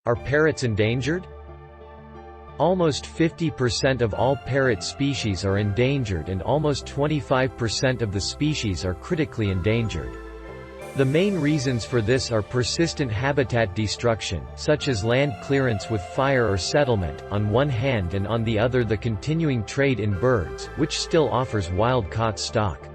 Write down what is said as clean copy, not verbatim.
Are parrots endangered? Almost 50% of all parrot species are endangered and almost 25% of the species are critically endangered. The main reasons for this are persistent habitat destruction, such as land clearance with fire or settlement, on one hand, and on the other the continuing trade in birds, which still offers wild-caught stock.